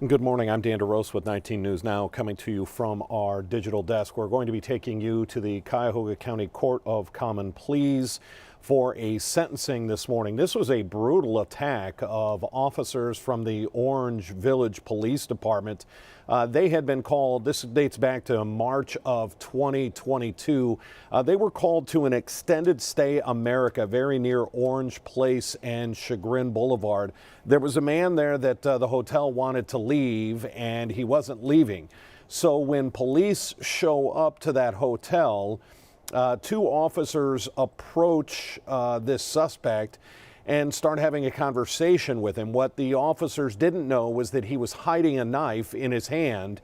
Good morning. I'm Dan DeRose with 19 News Now, coming to you from our digital desk. We're going to be taking you to the Cuyahoga County Court of Common Pleas for a sentencing this morning. This was a brutal attack of officers from the Orange Village Police Department. They had been called, this dates back to March of 2022. They were called to an extended stay America very near Orange Place and Chagrin Boulevard. There was a man there that the hotel wanted to leave, and he wasn't leaving. So when police show up to that hotel, two officers approach this suspect and start having a conversation with him. What the officers didn't know was that he was hiding a knife in his hand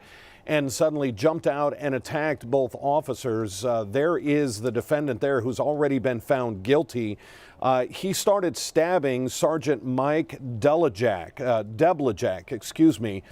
and suddenly jumped out and attacked both officers. There is the defendant there who's already been found guilty. He started stabbing Sergeant Mike Deblajak, excuse me.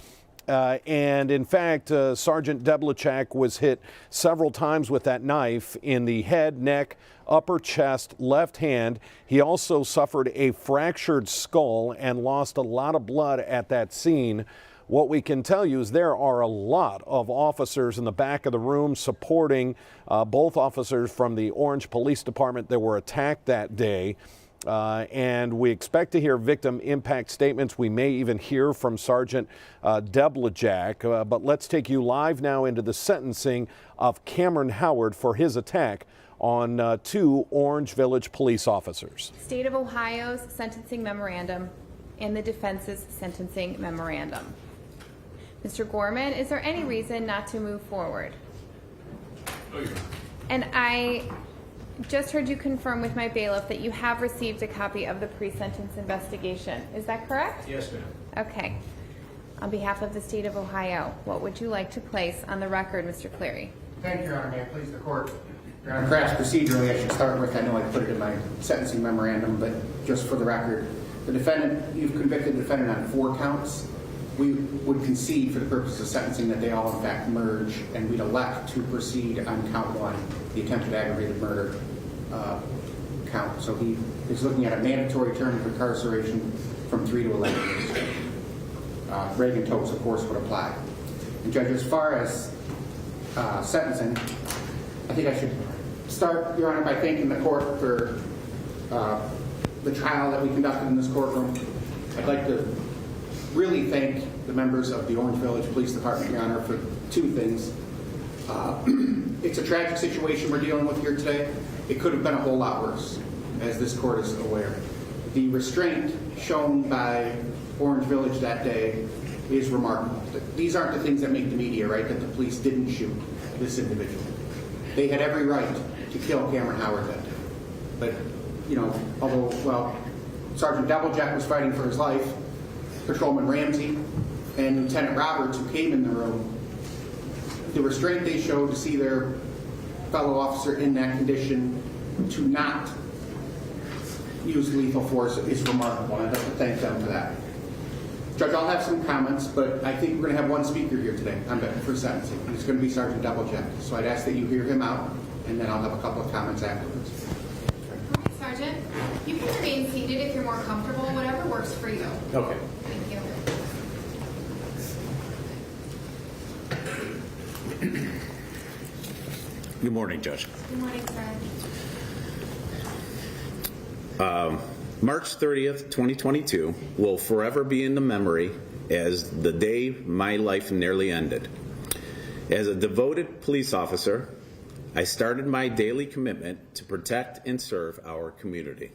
And in fact, Sergeant Deblajak was hit several times with that knife in the head, neck, upper chest, left hand. He also suffered a fractured skull and lost a lot of blood at that scene. What we can tell you is there are a lot of officers in the back of the room supporting both officers from the Orange Police Department that were attacked that day. And we expect to hear victim impact statements. We may even hear from Sergeant Deblajak. But let's take you live now into the sentencing of Cameron Howard for his attack on two Orange Village police officers. State of Ohio's sentencing memorandum and the defense's sentencing memorandum. Mr. Gorman, is there any reason not to move forward? Oh, yeah. And I just heard you confirm with my bailiff that you have received a copy of the pre-sentence investigation. Is that correct? Yes, ma'am. Okay. On behalf of the state of Ohio, what would you like to place on the record, Mr. Cleary? Thank you, Your Honor. May it please the court. Your Honor, perhaps procedurally I should start with, I know I put it in my sentencing memorandum, but just for the record, the defendant, you've convicted the defendant on 4 counts. We would concede for the purpose of sentencing that they all in fact merge, and we'd elect to proceed on count 1, the attempted aggravated murder count. So he is looking at a mandatory term of incarceration from 3 to 11 years. Reagan Tokes, of course, would apply. And Judge, as far as sentencing, I think I should start, Your Honor, by thanking the court for the trial that we conducted in this courtroom. I'd like to really thank the members of the Orange Village Police Department, Your Honor, for 2 things. It's a tragic situation we're dealing with here today. It could have been a whole lot worse, as this court is aware. The restraint shown by Orange Village that day is remarkable. These aren't the things that make the media, right, that the police didn't shoot this individual. They had every right to kill Cameron Howard that day. But, you know, although, well, Sergeant Deblajak was fighting for his life, Patrolman Ramsey and Lieutenant Roberts, who came in the room, the restraint they showed to see their fellow officer in that condition to not use lethal force is remarkable, and I'd like to thank them for that. Judge, I'll have some comments, but I think we're going to have one speaker here today for sentencing, and it's going to be Sergeant Deblajak. So I'd ask that you hear him out, and then I'll have a couple of comments afterwards. All right, Sergeant, you can remain seated if you're more comfortable, whatever works for you. Okay. Thank you. Good morning, Judge. Good morning, sir. March 30th, 2022 will forever be in the memory as the day my life nearly ended. As a devoted police officer, I started my daily commitment to protect and serve our community,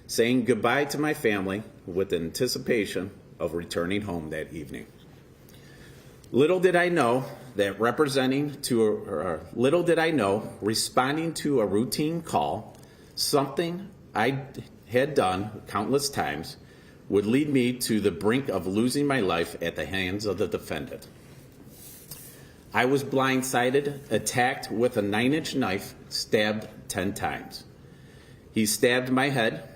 saying goodbye to my family with anticipation of returning home that evening. Little did I know responding to a routine call, something I had done countless times, would lead me to the brink of losing my life at the hands of the defendant. I was blindsided, attacked with a 9-inch knife, stabbed 10 times. He stabbed my head.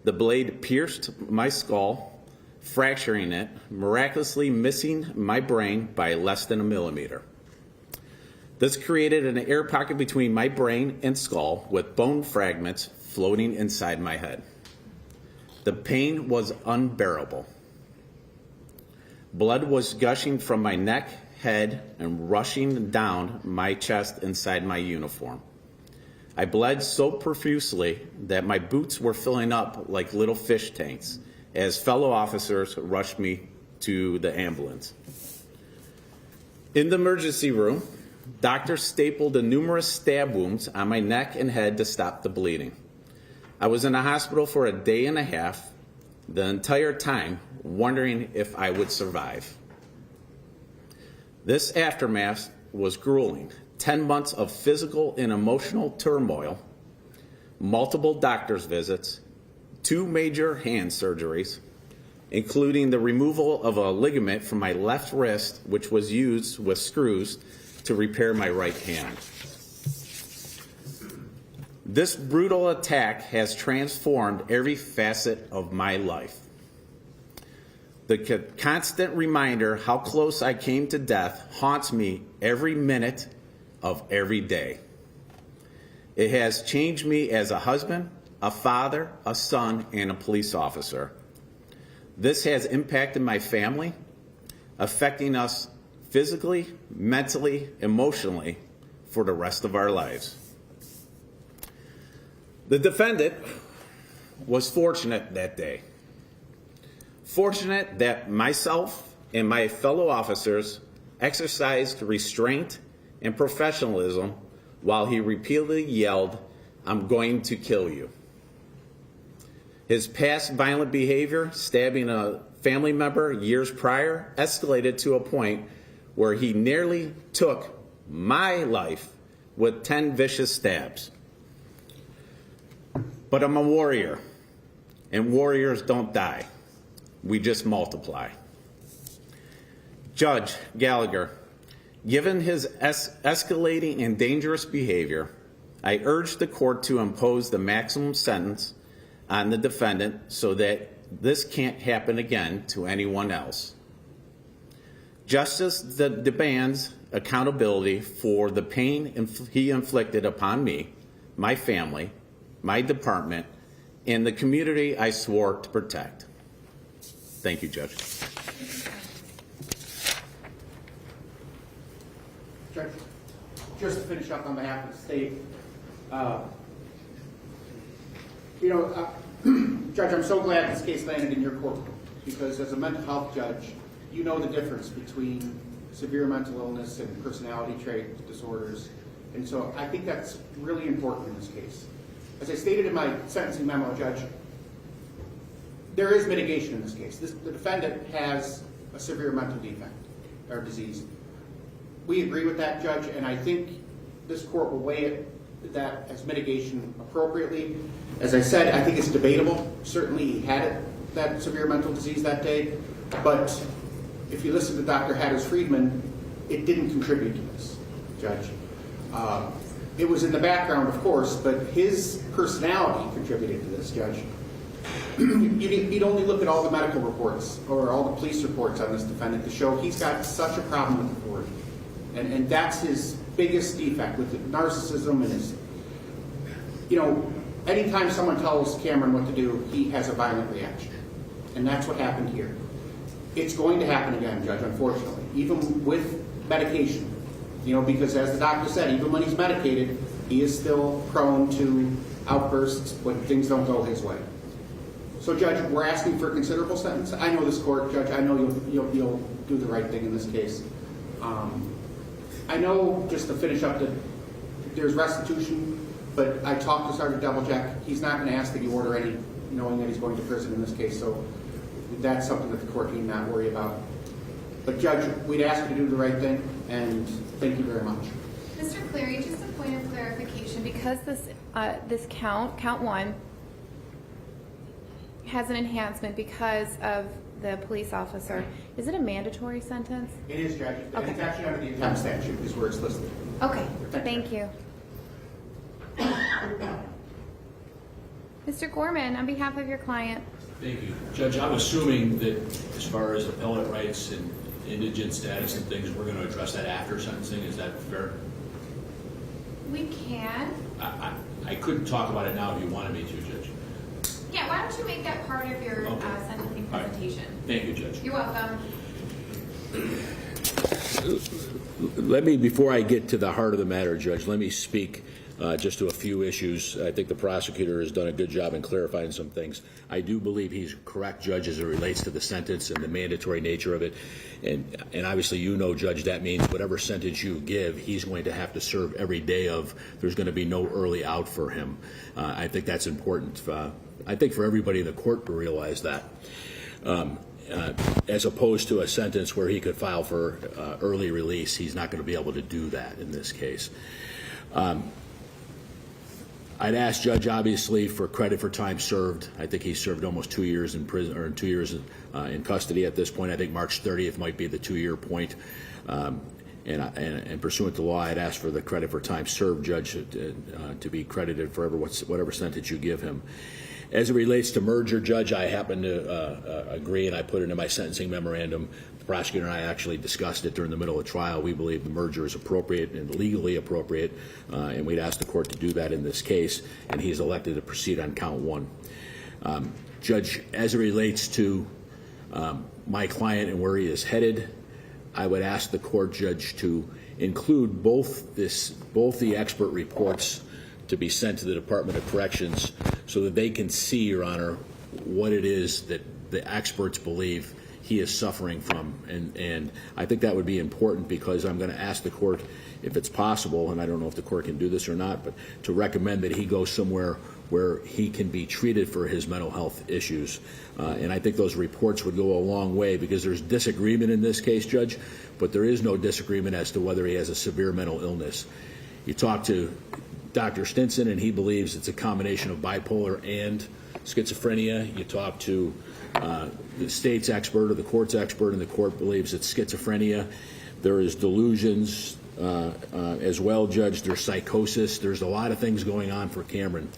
The blade pierced my skull, fracturing it, miraculously missing my brain by less than a millimeter. This created an air pocket between my brain and skull with bone fragments floating inside my head. The pain was unbearable. Blood was gushing from my neck, head, and rushing down my chest inside my uniform. I bled so profusely that my boots were filling up like little fish tanks as fellow officers rushed me to the ambulance. In the emergency room, doctors stapled the numerous stab wounds on my neck and head to stop the bleeding. I was in the hospital for a day and a half, the entire time wondering if I would survive. This aftermath was grueling. 10 months of physical and emotional turmoil, multiple doctor's visits, 2 major hand surgeries, including the removal of a ligament from my left wrist, which was used with screws to repair my right hand. This brutal attack has transformed every facet of my life. The constant reminder how close I came to death haunts me every minute of every day. It has changed me as a husband, a father, a son, and a police officer. This has impacted my family, affecting us physically, mentally, emotionally for the rest of our lives. The defendant was fortunate that day. Fortunate that myself and my fellow officers exercised restraint and professionalism while he repeatedly yelled, "I'm going to kill you." His past violent behavior, stabbing a family member years prior, escalated to a point where he nearly took my life with 10 vicious stabs. But I'm a warrior, and warriors don't die. We just multiply. Judge Gallagher, given his escalating and dangerous behavior, I urge the court to impose the maximum sentence on the defendant so that this can't happen again to anyone else. Justice demands accountability for the pain he inflicted upon me, my family, my department, and the community I swore to protect. Thank you, Judge. Judge, just to finish up on behalf of the state, Judge, I'm so glad this case landed in your court, because as a mental health judge, you know the difference between severe mental illness and personality trait disorders. And so I think that's really important in this case. As I stated in my sentencing memo, Judge, there is mitigation in this case. The defendant has a severe mental defect or disease. We agree with that, Judge, and I think this court will weigh that as mitigation appropriately. As I said, I think it's debatable. Certainly he had that severe mental disease that day, but if you listen to Dr. Hatters-Friedman, it didn't contribute to this, Judge. It was in the background, of course, but his personality contributed to this, Judge. You'd only look at all the medical reports or all the police reports on this defendant to show he's got such a problem with authority. And that's his biggest defect, with the narcissism and his, anytime someone tells Cameron what to do, he has a violent reaction. And that's what happened here. It's going to happen again, Judge, unfortunately, even with medication. Because as the doctor said, even when he's medicated, he is still prone to outbursts when things don't go his way. So, Judge, we're asking for a considerable sentence. I know this court, Judge. I know you'll do the right thing in this case. I know, just to finish up, that there's restitution, but I talked to Sergeant Doublejack. He's not going to ask that you order any, knowing that he's going to prison in this case. So that's something that the court need not worry about. But, Judge, we'd ask you to do the right thing, and thank you very much. Mr. Cleary, just a point of clarification, because this count 1, has an enhancement because of the police officer. Is it a mandatory sentence? It is, Judge. Okay. It's actually under the attempt statute is where it's listed. Okay, thank you. Mr. Gorman, on behalf of your client. Thank you. Judge, I'm assuming that as far as appellate rights and indigent status and things, we're going to address that after sentencing. Is that fair? We can. I couldn't talk about it now if you wanted me to, Judge. Yeah, why don't you make that part of your Okay. sentencing All right. presentation? Thank you, Judge. You're welcome. Let me, before I get to the heart of the matter, Judge, let me speak just to a few issues. I think the prosecutor has done a good job in clarifying some things. I do believe he's correct, Judge, as it relates to the sentence and the mandatory nature of it. And obviously, you know, Judge, that means whatever sentence you give, he's going to have to serve every day of. There's going to be no early out for him. I think that's important. I think for everybody in the court to realize that. As opposed to a sentence where he could file for early release, he's not going to be able to do that in this case. I'd ask Judge, obviously, for credit for time served. I think he served almost 2 years in prison, or 2 years in custody at this point. I think March 30th might be the 2-year point. And pursuant to law, I'd ask for the credit for time served, Judge, to be credited for whatever sentence you give him. As it relates to merger, Judge, I happen to agree, and I put it in my sentencing memorandum. The prosecutor and I actually discussed it during the middle of trial. We believe the merger is appropriate and legally appropriate, and we'd ask the court to do that in this case, and he's elected to proceed on count 1. Judge, as it relates to my client and where he is headed, I would ask the court, Judge, to include both the expert reports to be sent to the Department of Corrections so that they can see, Your Honor, what it is that the experts believe he is suffering from. And I think that would be important because I'm going to ask the court, if it's possible, and I don't know if the court can do this or not, but to recommend that he go somewhere where he can be treated for his mental health issues. And I think those reports would go a long way because there's disagreement in this case, Judge, but there is no disagreement as to whether he has a severe mental illness. You talk to Dr. Stinson, and he believes it's a combination of bipolar and schizophrenia. You talk to the state's expert or the court's expert, and the court believes it's schizophrenia. There is delusions as well, Judge. There's psychosis. There's a lot of things going on for Cameron.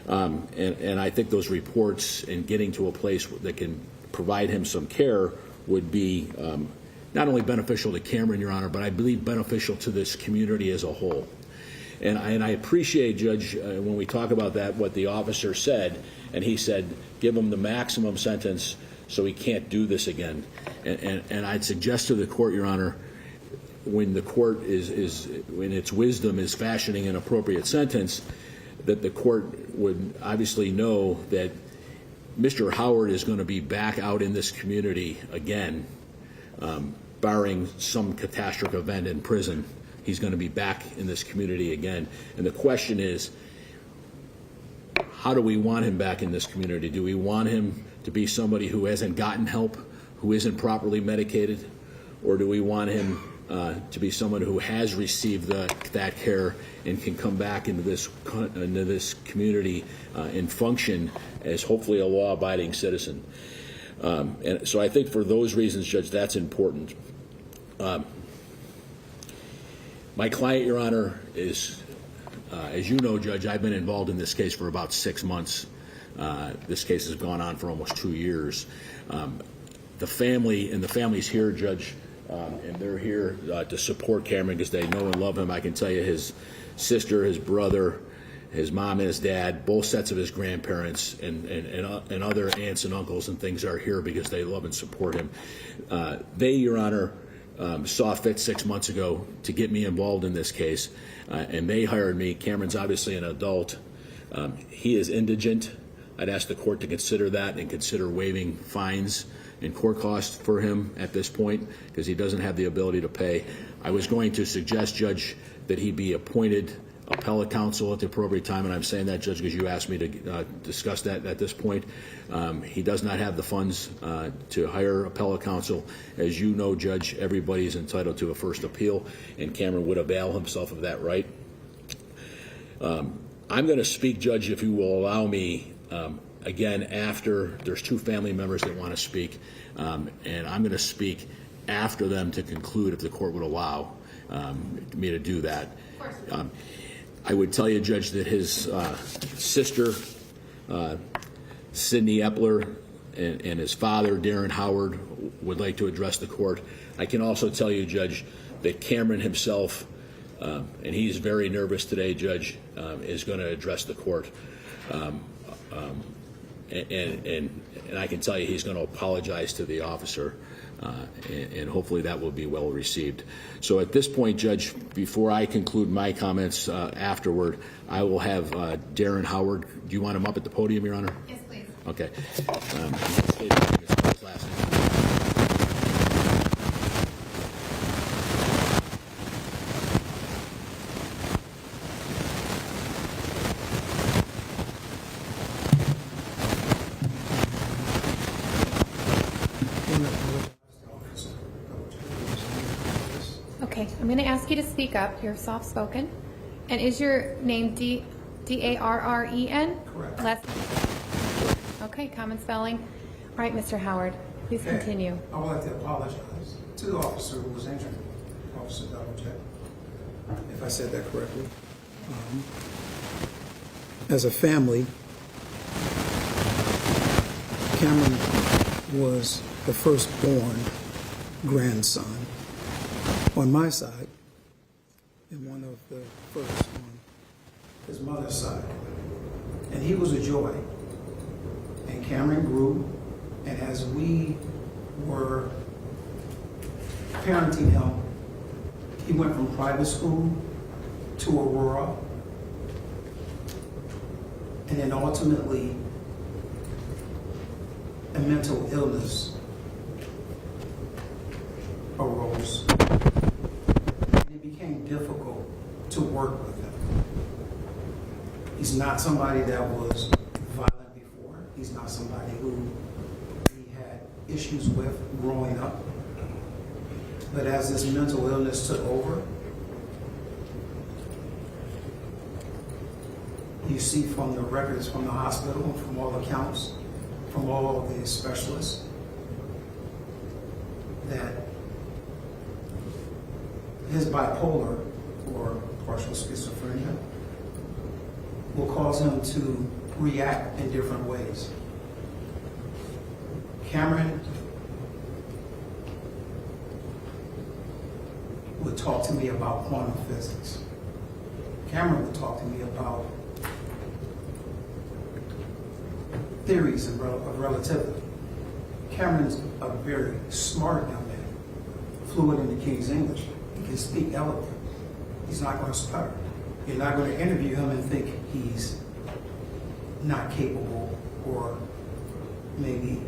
And I think those reports and getting to a place that can provide him some care would be not only beneficial to Cameron, Your Honor, but I believe beneficial to this community as a whole. And I appreciate, Judge, when we talk about that, what the officer said, and he said, give him the maximum sentence so he can't do this again. And I'd suggest to the court, Your Honor, when the court is in its wisdom is fashioning an appropriate sentence, that the court would obviously know that Mr. Howard is going to be back out in this community again, barring some catastrophic event in prison. He's going to be back in this community again. And the question is, how do we want him back in this community? Do we want him to be somebody who hasn't gotten help, who isn't properly medicated? Or do we want him to be someone who has received that care and can come back into this community and function as hopefully a law-abiding citizen? And so I think for those reasons, Judge, that's important. My client, Your Honor, is, as you know, Judge, I've been involved in this case for about 6 months. This case has gone on for almost 2 years. The family's here, Judge, and they're here to support Cameron because they know and love him. I can tell you his sister, his brother, his mom and his dad, both sets of his grandparents, and other aunts and uncles and things are here because they love and support him. They, Your Honor, saw fit 6 months ago to get me involved in this case, and they hired me. Cameron's obviously an adult. He is indigent. I'd ask the court to consider that and consider waiving fines and court costs for him at this point because he doesn't have the ability to pay. I was going to suggest, Judge, that he be appointed appellate counsel at the appropriate time, and I'm saying that, Judge, because you asked me to discuss that at this point. He does not have the funds to hire appellate counsel. As you know, Judge, everybody is entitled to a first appeal, and Cameron would avail himself of that right. I'm going to speak, Judge, if you will allow me, again, after there's 2 family members that want to speak, and I'm going to speak after them to conclude if the court would allow me to do that. Of course. I would tell you, Judge, that his sister, Sydney Epler, and his father, Darren Howard, would like to address the court. I can also tell you, Judge, that Cameron himself, and he's very nervous today, Judge, is going to address the court. And I can tell you he's going to apologize to the officer, and hopefully that will be well received. So at this point, Judge, before I conclude my comments afterward, I will have Darren Howard. Do you want him up at the podium, Your Honor? Yes, please. Okay. Okay, I'm going to ask you to speak up. You're soft-spoken. And is your name D-A-R-R-E-N? Correct. Last. Okay, common spelling. All right, Mr. Howard, please continue. I would like to apologize to the officer who was injured, Officer Doublejack, if I said that correctly. As a family, Cameron was the firstborn grandson on my side and one of the first on his mother's side. And he was a joy. And Cameron grew, and as we were parenting him, he went from private school to Aurora, and then ultimately a mental illness arose. It became difficult to work with him. He's not somebody that was violent before. He's not somebody who we had issues with growing up. But as this mental illness took over, you see from the records from the hospital, from all accounts, from all of the specialists, that his bipolar or partial schizophrenia will cause him to react in different ways. Cameron would talk to me about quantum physics. Cameron would talk to me about theories of relativity. Cameron's a very smart young man, fluent in the King's English. He can speak eloquent. He's not going to stutter. You're not going to interview him and think he's not capable or maybe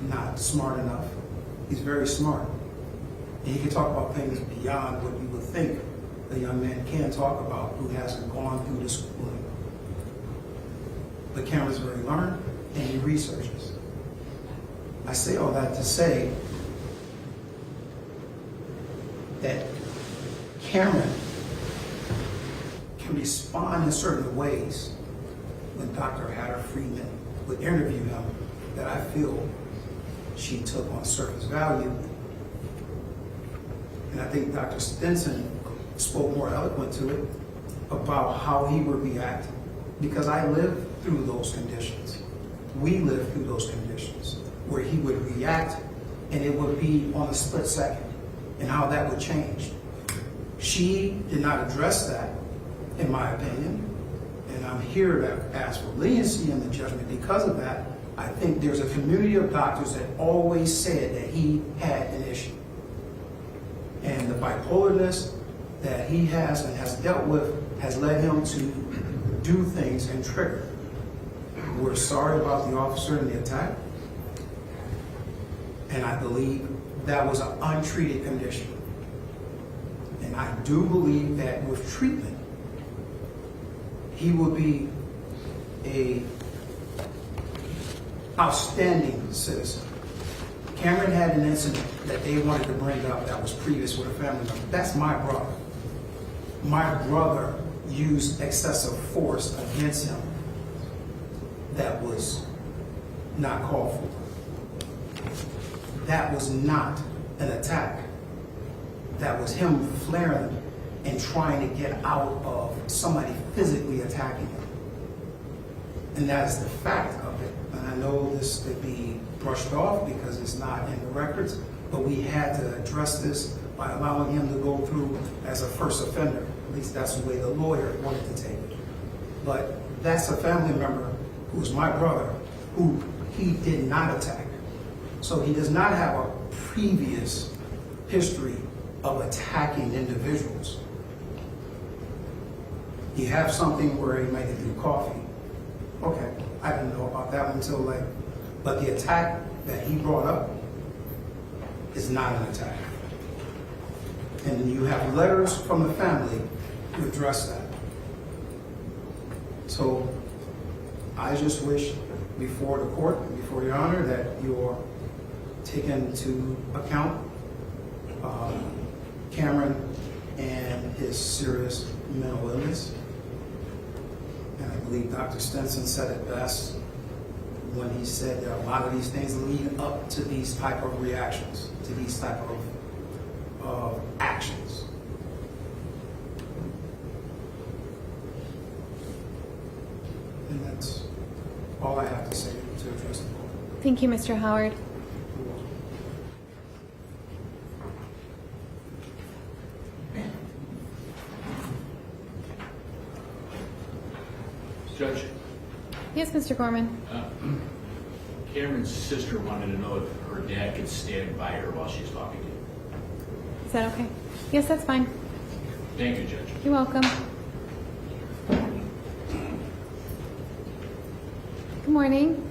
not smart enough. He's very smart. And he can talk about things beyond what you would think a young man can talk about who hasn't gone through the schooling. But Cameron's very learned, and he researches. I say all that to say that Cameron can respond in certain ways when Dr. Hatter Freeman would interview him that I feel she took on surface value. And I think Dr. Stinson spoke more eloquent to it about how he would react, because I lived through those conditions. We lived through those conditions where he would react and it would be on a split second, and how that would change. She did not address that, in my opinion, and I'm here to ask for leniency in the judgment because of that. I think there's a community of doctors that always said that he had an issue. And the bipolarness that he has and has dealt with has led him to do things and trigger. We're sorry about the officer and the attack, and I believe that was an untreated condition. And I do believe that with treatment, he will be an outstanding citizen. Cameron had an incident that they wanted to bring up that was previous with a family member. That's my brother. My brother used excessive force against him that was not called for. That was not an attack. That was him flaring and trying to get out of somebody physically attacking him. And that is the fact of it. And I know this could be brushed off because it's not in the records, but we had to address this by allowing him to go through as a first offender. At least that's the way the lawyer wanted to take it. But that's a family member who's my brother, who he did not attack. So he does not have a previous history of attacking individuals. You have something where he might get through coffee. Okay, I didn't know about that one until later. But the attack that he brought up is not an attack. And you have letters from the family to address that. So I just wish before the court, before your honor, that you're taking into account Cameron and his serious mental illness. And I believe Dr. Stenson said it best when he said that a lot of these things lead up to these type of reactions, to these type of actions. And that's all I have to say to address the court. Thank you, Mr. Howard. Judge, Yes, Mr. Gorman. Cameron's sister wanted to know if her dad could stand by her while she's talking to you. Is that okay? Yes, that's fine. Thank you, Judge. You're welcome. Good morning.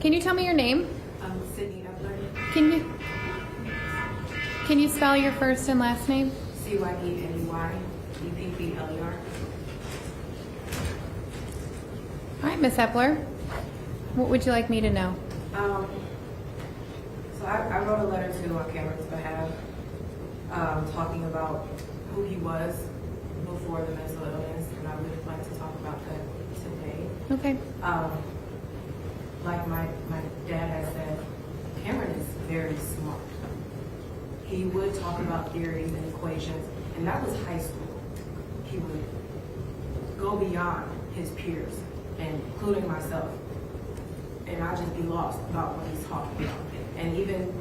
Can you tell me your name? I'm Sydney Epler, Can you spell your first and last name? CYDNEYEPPLER. All right, Miss Epler. What would you like me to know? So I wrote a letter to on Cameron's behalf, talking about who he was before the mental illness, and I would like to talk about that today. Okay. Like my dad has said, Cameron is very smart. He would talk about theories and equations, and that was high school. He would go beyond his peers, including myself, and I'd just be lost about what he's talking about. And even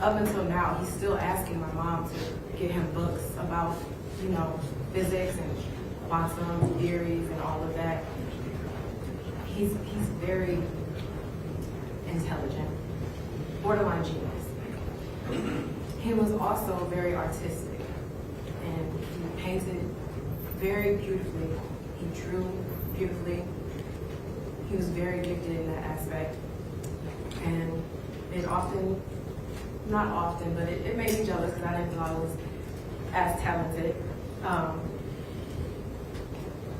up until now, he's still asking my mom to get him books about, physics and quantum theories and all of that. He's very intelligent, borderline genius. He was also very artistic, and he painted very beautifully. He drew beautifully. He was very gifted in that aspect. And not often, but it made me jealous because I didn't feel I was as talented.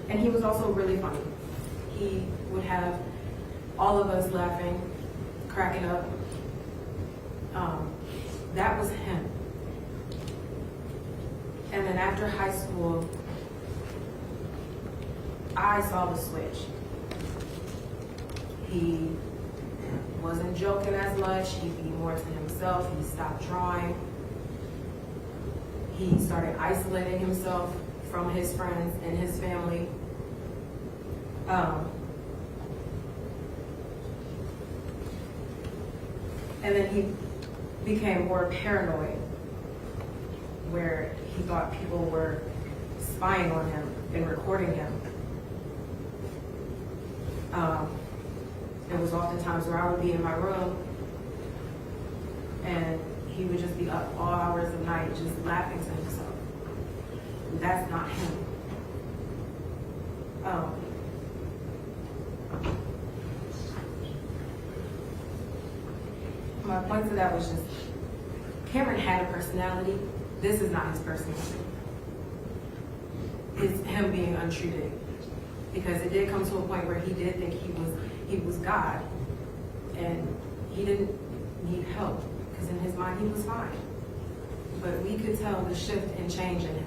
And he was also really funny. He would have all of us laughing, cracking up. That was him. And then after high school, I saw the switch. He wasn't joking as much. He'd be more to himself. He stopped drawing. He started isolating himself from his friends and his family. And then he became more paranoid, where he thought people were spying on him and recording him. There was often times where I would be in my room and he would just be up all hours of night just laughing to himself. That's not him. My point to that was just, Cameron had a personality. This is not his personality. It's him being untreated. Because it did come to a point where he did think he was God, and he didn't need help, because in his mind he was fine. But we could tell the shift and change in him.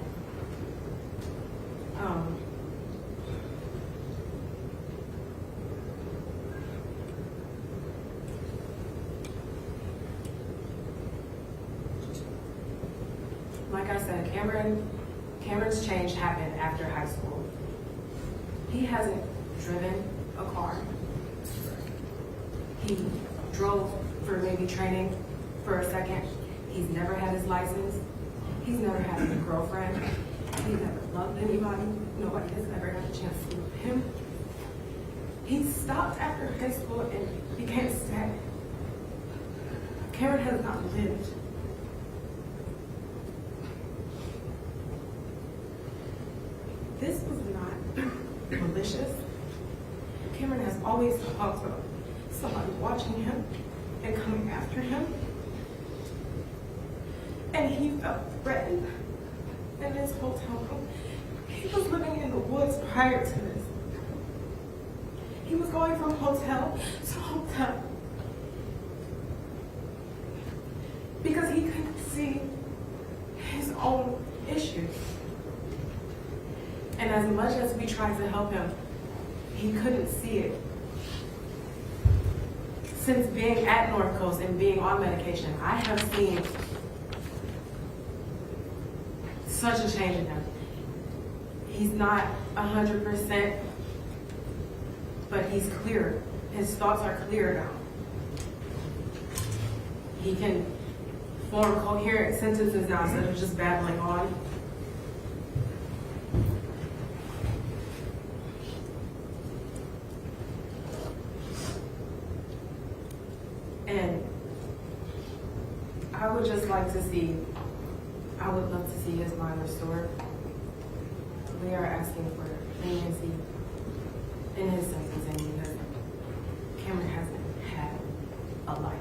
Like I said, Cameron's change happened after high school. He hasn't driven a car. He drove for maybe training for a second. He's never had his license. He's never had a girlfriend. He's never loved anybody. Nobody has ever had a chance to love him. He stopped after high school and became static. Cameron has not lived. This was not malicious. Cameron has always talked about somebody watching him and coming after him. And he felt threatened in his hotel room. He was living in the woods prior to this. He was going from hotel to hotel because he couldn't see his own issues. And as much as we tried to help him, he couldn't see it. Since being at North Coast and being on medication, I have seen such a change in him. He's not 100%, but he's clear. His thoughts are clear now. He can form coherent sentences now instead of just babbling on. And I would just like to see, I would love to see his mind restored. We are asking for leniency in his sentencing because Cameron hasn't had a life.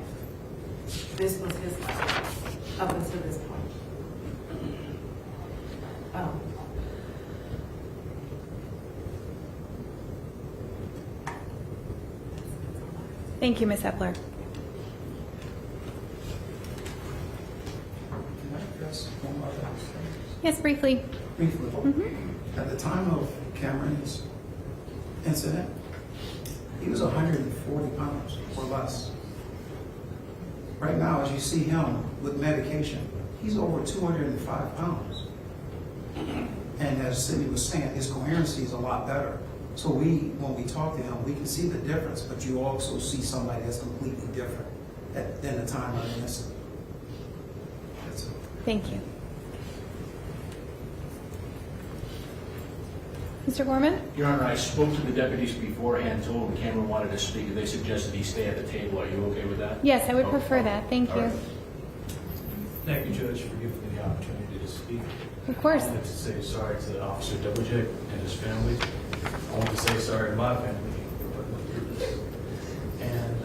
This was his life up until this point. Thank you, Ms. Epler. Can I address one other thing? Yes, briefly. Briefly. At the time of Cameron's incident, he was 140 pounds or less. Right now, as you see him with medication, he's over 205 pounds. And as Cindy was saying, his coherency is a lot better. So when we talk to him, we can see the difference, but you also see somebody that's completely different than the time of the incident. That's it. Thank you. Mr. Gorman? Your Honor, I spoke to the deputies beforehand, told them Cameron wanted to speak, and they suggested he stay at the table. Are you okay with that? Yes, I would Oh, prefer that. Thank all you. right. Thank you, Judge, for giving me the opportunity to speak. Of course. I wanted to say sorry to Officer Doublejack and his family. I want to say sorry to my family for putting them through this. And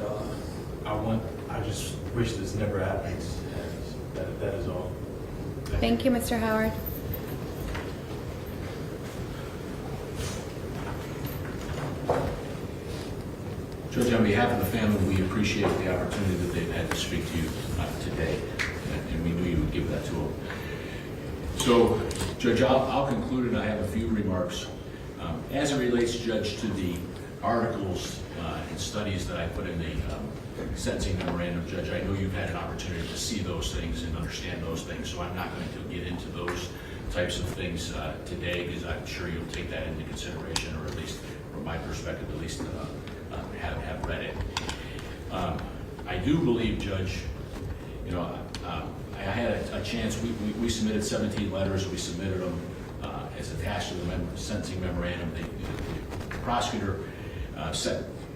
I just wish this never happens. And that is all. Thank you, Mr. Howard. Judge, on behalf of the family, we appreciate the opportunity that they've had to speak to you today, and we knew you would give that to them. So, Judge, I'll conclude, and I have a few remarks. As it relates, Judge, to the articles and studies that I put in the sentencing memorandum, Judge, I know you've had an opportunity to see those things and understand those things, so I'm not going to get into those types of things today, because I'm sure you'll take that into consideration, or at least from my perspective, at least have read it. I do believe, Judge, I had a chance, we submitted 17 letters, we submitted them as attached to the sentencing memorandum. The prosecutor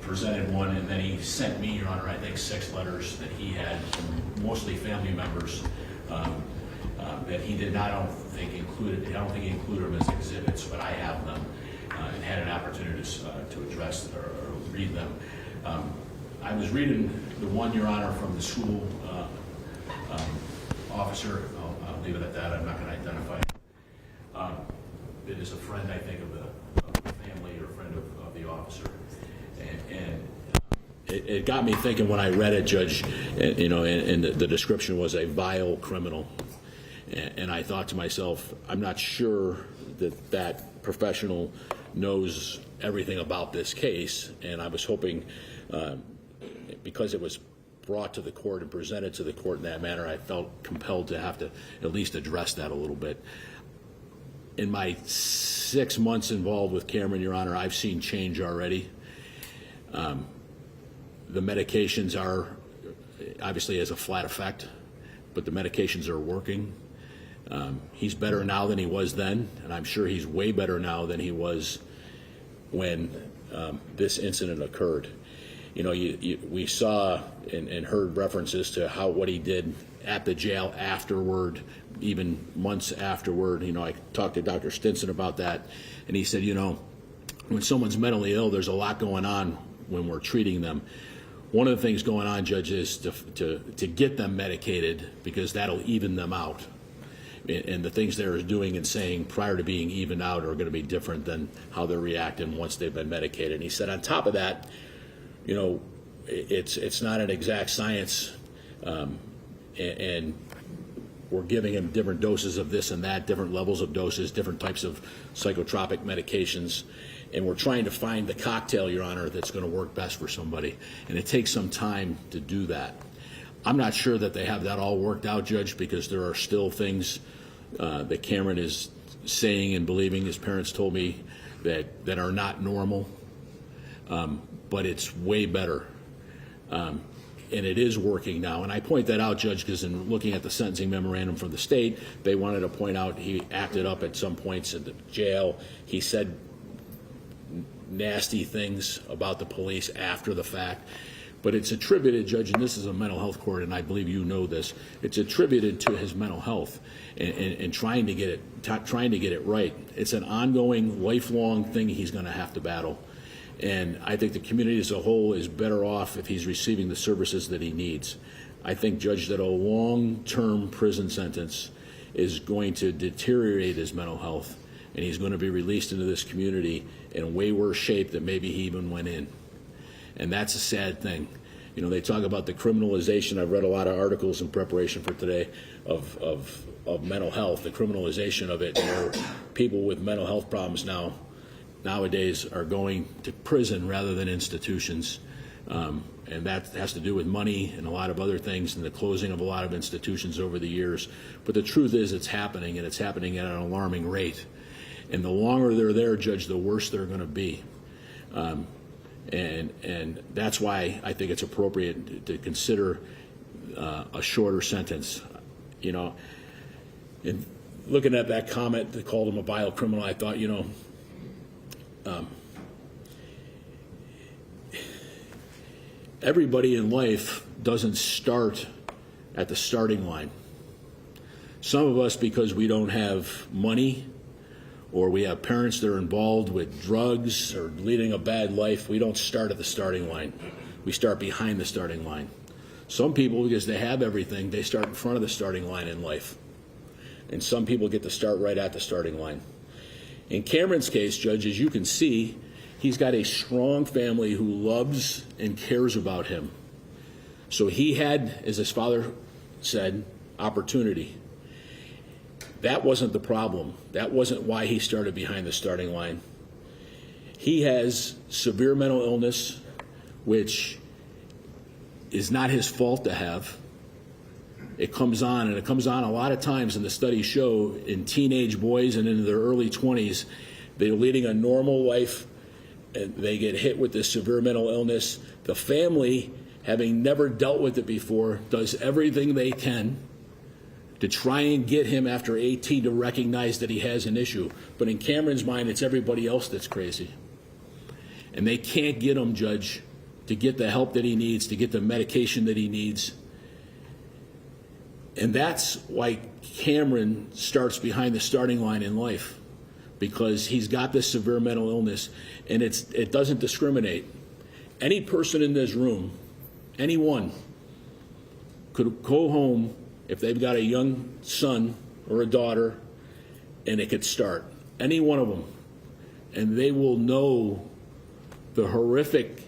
presented one, and then he sent me, Your Honor, I think 6 letters that he had from mostly family members that he did not, I don't think he included them as exhibits, but I have them and had an opportunity to address or read them. I was reading the one, Your Honor, from the school officer. I'll leave it at that. I'm not going to identify him. It is a friend, I think, of the family or friend of the officer. And it got me thinking when I read it, Judge, and the description was a vile criminal. And I thought to myself, I'm not sure that professional knows everything about this case. And I was hoping, because it was brought to the court and presented to the court in that manner, I felt compelled to have to at least address that a little bit. In my 6 months involved with Cameron, Your Honor, I've seen change already. The medications are, obviously has a flat effect, but the medications are working. He's better now than he was then, and I'm sure he's way better now than he was when this incident occurred. You know, we saw and heard references to what he did at the jail afterward, even months afterward. You know, I talked to Dr. Stinson about that, and he said, you know, when someone's mentally ill, there's a lot going on when we're treating them. One of the things going on, Judge, is to get them medicated, because that'll even them out. And the things they're doing and saying prior to being evened out are going to be different than how they're reacting once they've been medicated. And he said, on top of that, you know, it's not an exact science, and we're giving them different doses of this and that, different levels of doses, different types of psychotropic medications, and we're trying to find the cocktail, Your Honor, that's going to work best for somebody. And it takes some time to do that. I'm not sure that they have that all worked out, Judge, because there are still things that Cameron is saying and believing, his parents told me, that are not normal. But it's way better, and it is working now. And I point that out, Judge, because in looking at the sentencing memorandum from the state, they wanted to point out he acted up at some points at the jail. He said nasty things about the police after the fact. But it's attributed, Judge, and this is a mental health court, and I believe you know this, it's attributed to his mental health and trying to get it right. It's an ongoing, lifelong thing he's going to have to battle. And I think the community as a whole is better off if he's receiving the services that he needs. I think, Judge, that a long-term prison sentence is going to deteriorate his mental health, and he's going to be released into this community in way worse shape than maybe he even went in. And that's a sad thing. You know, they talk about the criminalization. I've read a lot of articles in preparation for today of mental health, the criminalization of it, where people with mental health problems nowadays are going to prison rather than institutions. And that has to do with money and a lot of other things and the closing of a lot of institutions over the years. But the truth is it's happening, and it's happening at an alarming rate. And the longer they're there, Judge, the worse they're going to be. And that's why I think it's appropriate to consider a shorter sentence. You know, and looking at that comment that called him a vile criminal, I thought, you know, everybody in life doesn't start at the starting line. Some of us, because we don't have money, or we have parents that are involved with drugs or leading a bad life, we don't start at the starting line. We start behind the starting line. Some people, because they have everything, they start in front of the starting line in life. And some people get to start right at the starting line. In Cameron's case, Judge, as you can see, he's got a strong family who loves and cares about him. So he had, as his father said, opportunity. That wasn't the problem. That wasn't why he started behind the starting line. He has severe mental illness, which is not his fault to have. It comes on, and it comes on a lot of times, and the studies show in teenage boys and into their early 20s, they're leading a normal life, and they get hit with this severe mental illness. The family, having never dealt with it before, does everything they can to try and get him after 18 to recognize that he has an issue. But in Cameron's mind, it's everybody else that's crazy. And they can't get him, Judge, to get the help that he needs, to get the medication that he needs. And that's why Cameron starts behind the starting line in life, because he's got this severe mental illness, and it doesn't discriminate. Any person in this room, anyone, could go home if they've got a young son or a daughter, and it could start. Any one of them. And they will know the horrific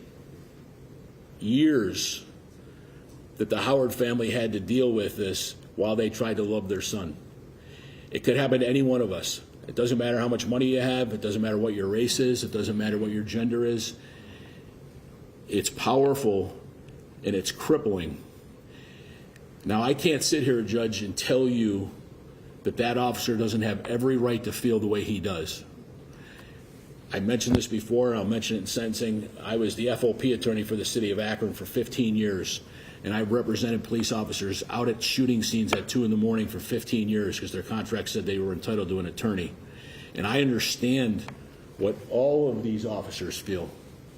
years that the Howard family had to deal with this while they tried to love their son. It could happen to any one of us. It doesn't matter how much money you have. It doesn't matter what your race is. It doesn't matter what your gender is. It's powerful, and it's crippling. Now, I can't sit here, Judge, and tell you that that officer doesn't have every right to feel the way he does. I mentioned this before, and I'll mention it in sentencing. I was the FOP attorney for the city of Akron for 15 years, and I represented police officers out at shooting scenes at 2 in the morning for 15 years because their contract said they were entitled to an attorney. And I understand what all of these officers feel.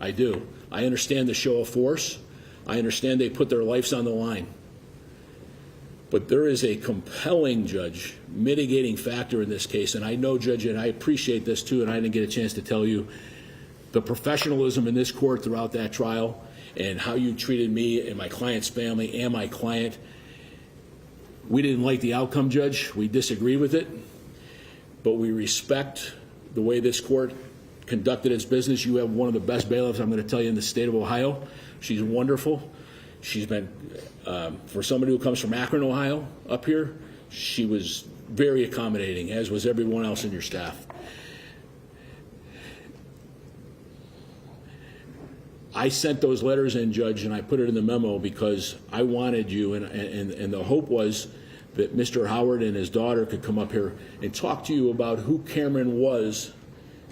I do. I understand the show of force. I understand they put their lives on the line. But there is a compelling, Judge, mitigating factor in this case, and I know, Judge, and I appreciate this too, and I didn't get a chance to tell you, the professionalism in this court throughout that trial and how you treated me and my client's family and my client. We didn't like the outcome, Judge. We disagree with it, but we respect the way this court conducted its business. You have one of the best bailiffs, I'm going to tell you, in the state of Ohio. She's wonderful. She's been, for somebody who comes from Akron, Ohio, up here, she was very accommodating, as was everyone else in your staff. I sent those letters in, Judge, and I put it in the memo because I wanted you, and the hope was that Mr. Howard and his daughter could come up here and talk to you about who Cameron was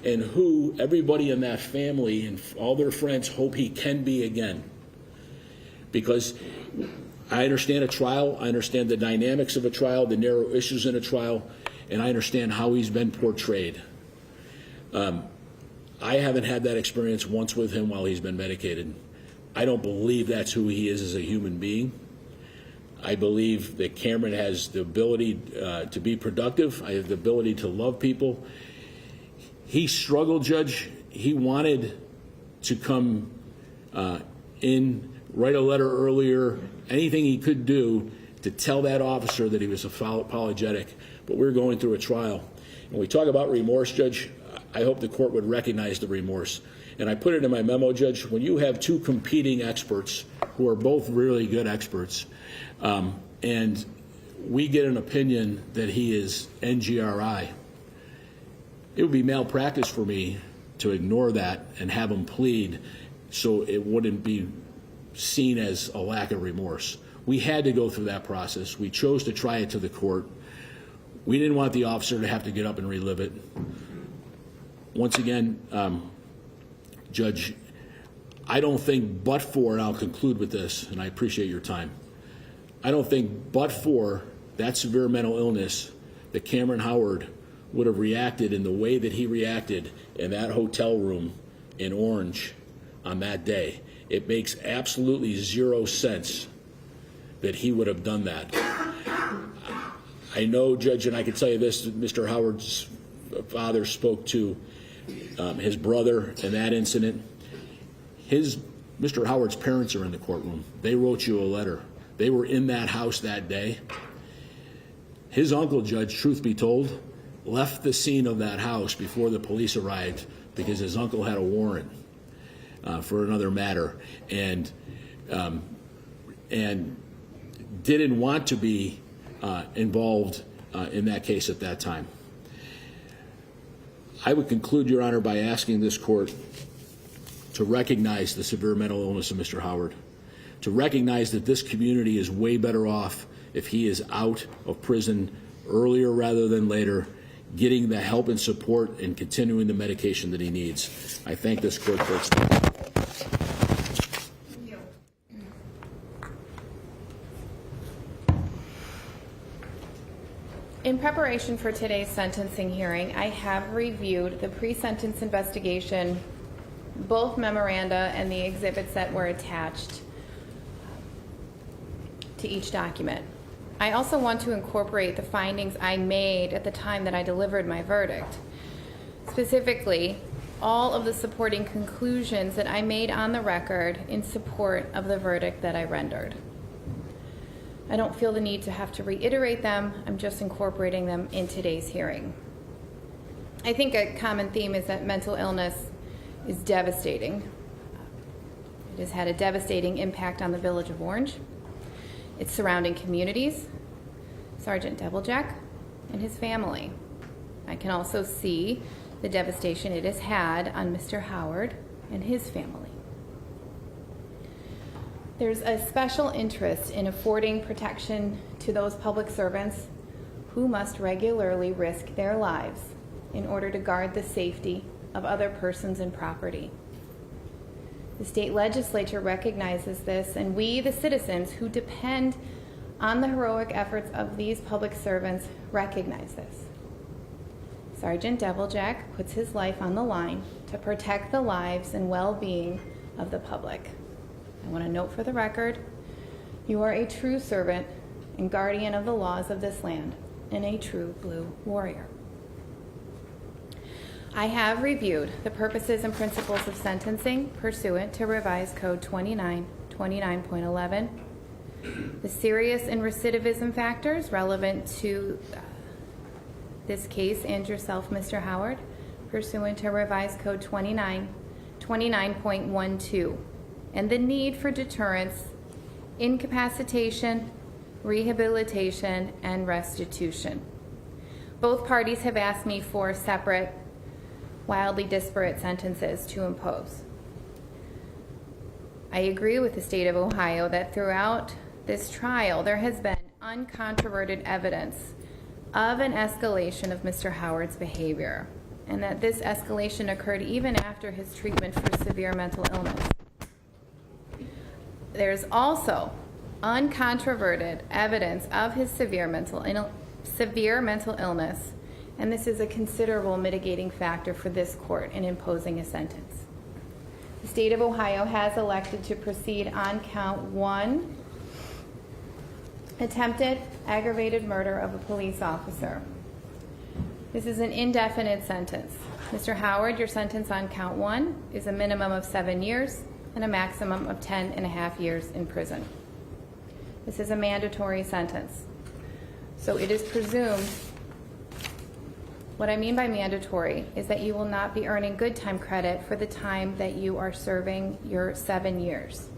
and who everybody in that family and all their friends hope he can be again. Because I understand a trial, I understand the dynamics of a trial, the narrow issues in a trial, and I understand how he's been portrayed. I haven't had that experience once with him while he's been medicated. I don't believe that's who he is as a human being. I believe that Cameron has the ability to be productive. I have the ability to love people. He struggled, Judge. He wanted to come in, write a letter earlier, anything he could do to tell that officer that he was apologetic. But we're going through a trial. When we talk about remorse, Judge, I hope the court would recognize the remorse. And I put it in my memo, Judge, when you have two competing experts who are both really good experts, and we get an opinion that he is NGRI, it would be malpractice for me to ignore that and have him plead so it wouldn't be seen as a lack of remorse. We had to go through that process. We chose to try it to the court. We didn't want the officer to have to get up and relive it. Once again, Judge, I don't think but for, and I'll conclude with this, and I appreciate your time, I don't think but for that severe mental illness that Cameron Howard would have reacted in the way that he reacted in that hotel room in Orange on that day. It makes absolutely zero sense that he would have done that. I know, Judge, and I can tell you this, Mr. Howard's father spoke to his brother in that incident. Mr. Howard's parents are in the courtroom. They wrote you a letter. They were in that house that day. His uncle, Judge, truth be told, left the scene of that house before the police arrived because his uncle had a warrant for another matter and didn't want to be involved in that case at that time. I would conclude, Your Honor, by asking this court to recognize the severe mental illness of Mr. Howard, to recognize that this community is way better off if he is out of prison earlier rather than later, getting the help and support and continuing the medication that he needs. I thank this court for its time. In preparation for today's sentencing hearing, I have reviewed the pre-sentence investigation, both memoranda and the exhibits that were attached to each document. I also want to incorporate the findings I made at the time that I delivered my verdict. Specifically, all of the supporting conclusions that I made on the record in support of the verdict that I rendered. I don't feel the need to have to reiterate them. I'm just incorporating them in today's hearing. I think a common theme is that mental illness is devastating. It has had a devastating impact on the village of Orange, its surrounding communities, Sergeant Deviljack, and his family. I can also see the devastation it has had on Mr. Howard and his family. There's a special interest in affording protection to those public servants who must regularly risk their lives in order to guard the safety of other persons and property. The state legislature recognizes this, and we, the citizens who depend on the heroic efforts of these public servants, recognize this. Sergeant Deviljack puts his life on the line to protect the lives and well-being of the public. I want to note for the record, you are a true servant and guardian of the laws of this land and a true blue warrior. I have reviewed the purposes and principles of sentencing pursuant to Revised Code 29.11, the serious and recidivism factors relevant to this case and yourself, Mr. Howard, pursuant to Revised Code 29.12, and the need for deterrence, incapacitation, rehabilitation, and restitution. Both parties have asked me for separate, wildly disparate sentences to impose. I agree with the state of Ohio that throughout this trial there has been uncontroverted evidence of an escalation of Mr. Howard's behavior, and that this escalation occurred even after his treatment for severe mental illness. There's also uncontroverted evidence of his severe mental illness, and this is a considerable mitigating factor for this court in imposing a sentence. The state of Ohio has elected to proceed on count 1, attempted aggravated murder of a police officer. This is an indefinite sentence. Mr. Howard, your sentence on count 1 is a minimum of 7 years and a maximum of 10.5 years in prison. This is a mandatory sentence. So it is presumed, what I mean by mandatory is that you will not be earning good time credit for the time that you are serving your 7 years.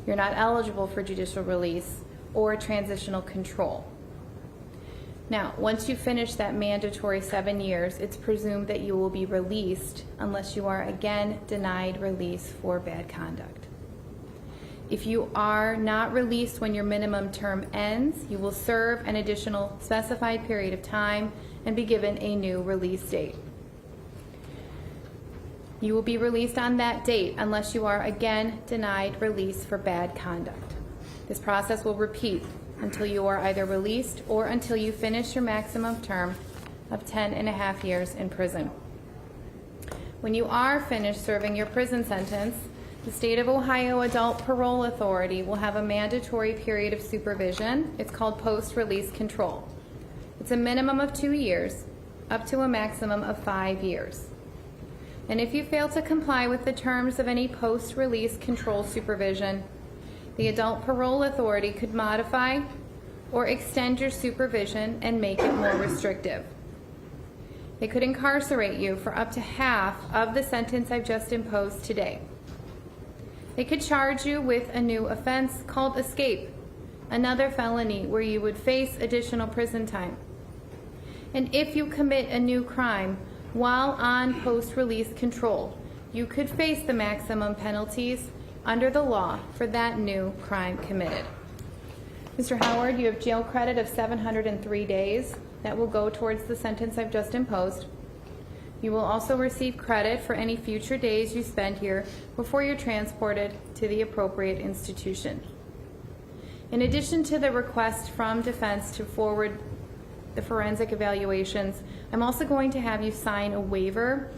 You're not eligible for judicial release or transitional control. Now, once you finish that mandatory 7 years, it's presumed that you will be released unless you are again denied release for bad conduct. If you are not released when your minimum term ends, you will serve an additional specified period of time and be given a new release date. You will be released on that date unless you are again denied release for bad conduct. This process will repeat until you are either released or until you finish your maximum term of 10.5 years in prison. When you are finished serving your prison sentence, the State of Ohio Adult Parole Authority will have a mandatory period of supervision. It's called post-release control. It's a minimum of 2 years, up to a maximum of 5 years. And if you fail to comply with the terms of any post-release control supervision, the Adult Parole Authority could modify or extend your supervision and make it more restrictive. They could incarcerate you for up to half of the sentence I've just imposed today. They could charge you with a new offense called escape, another felony where you would face additional prison time. And if you commit a new crime while on post-release control, you could face the maximum penalties under the law for that new crime committed. Mr. Howard, you have jail credit of 703 days. That will go towards the sentence I've just imposed. You will also receive credit for any future days you spend here before you're transported to the appropriate institution. In addition to the request from defense to forward the forensic evaluations, I'm also going to have you sign a waiver,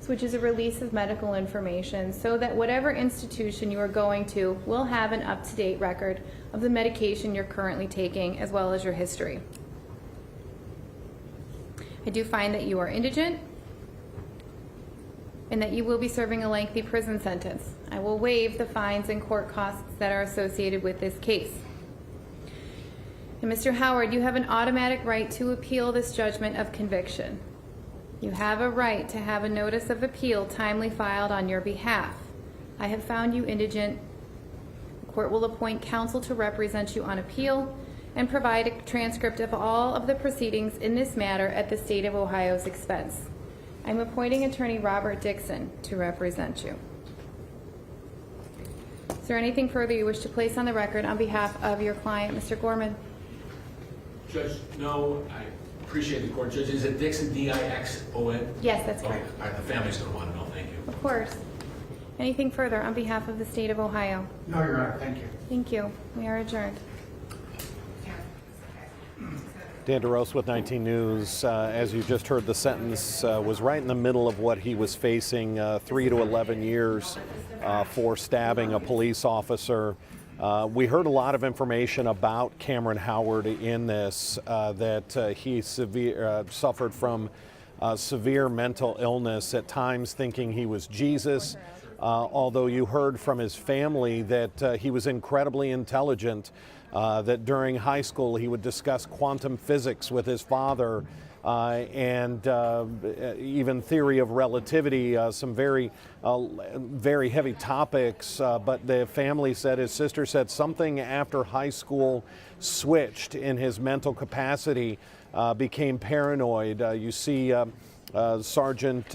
which is a release of medical information, so that whatever institution you are going to will have an up-to-date record of the medication you're currently taking, as well as your history. I do find that you are indigent and that you will be serving a lengthy prison sentence. I will waive the fines and court costs that are associated with this case. And Mr. Howard, you have an automatic right to appeal this judgment of conviction. You have a right to have a notice of appeal timely filed on your behalf. I have found you indigent. The court will appoint counsel to represent you on appeal and provide a transcript of all of the proceedings in this matter at the State of Ohio's expense. I'm appointing Attorney Robert Dixon to represent you. Is there anything further you wish to place on the record on behalf of your client, Mr. Gorman? Judge, no, I appreciate the court. Judge, is it Dixon, D-I-X-O-N? Yes, that's Okay. correct. All right, the family's going to want to know. Thank you. Of course. Anything further on behalf of the State of Ohio? No, Your Honor, thank you. Thank you. We are adjourned. Dan DeRose with 19 News. As you just heard, the sentence was right in the middle of what he was facing, 3 to 11 years for stabbing a police officer. We heard a lot of information about Cameron Howard in this, that he suffered from severe mental illness, at times thinking he was Jesus. Although you heard from his family that he was incredibly intelligent, that during high school he would discuss quantum physics with his father, and even theory of relativity, some very heavy topics. But the family said, his sister said, something after high school switched in his mental capacity, became paranoid. You see the sergeant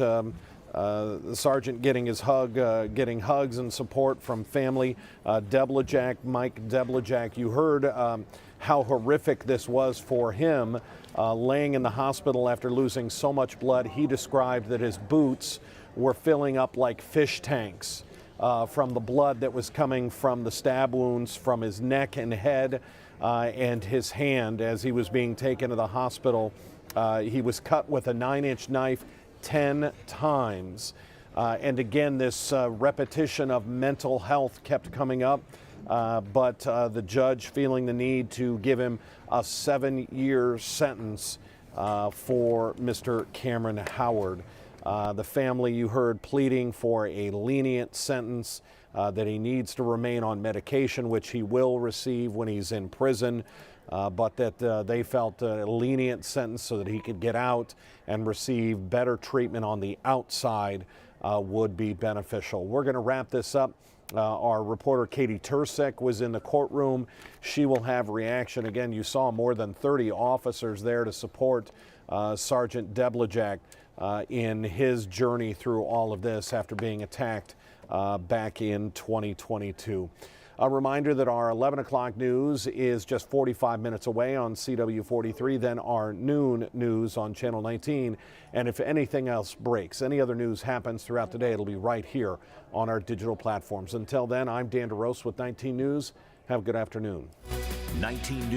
getting his getting hugs and support from family. Mike Deblajak, you heard how horrific this was for him, laying in the hospital after losing so much blood. He described that his boots were filling up like fish tanks from the blood that was coming from the stab wounds from his neck and head and his hand as he was being taken to the hospital. He was cut with a 9-inch knife 10 times. And again, this repetition of mental health kept coming up, but the judge feeling the need to give him a 7-year sentence for Mr. Cameron Howard. The family, you heard, pleading for a lenient sentence, that he needs to remain on medication, which he will receive when he's in prison. But that they felt a lenient sentence so that he could get out and receive better treatment on the outside would be beneficial. We're going to wrap this up. Our reporter Katie Tursek was in the courtroom. She will have reaction. Again, you saw more than 30 officers there to support Sergeant Deblajak in his journey through all of this after being attacked back in 2022. A reminder that our 11 o'clock news is just 45 minutes away on CW 43, then our noon news on Channel 19. And if anything else breaks, any other news happens throughout the day, it'll be right here on our digital platforms. Until then, I'm Dan DeRose with 19 News. Have a good afternoon. 19 News.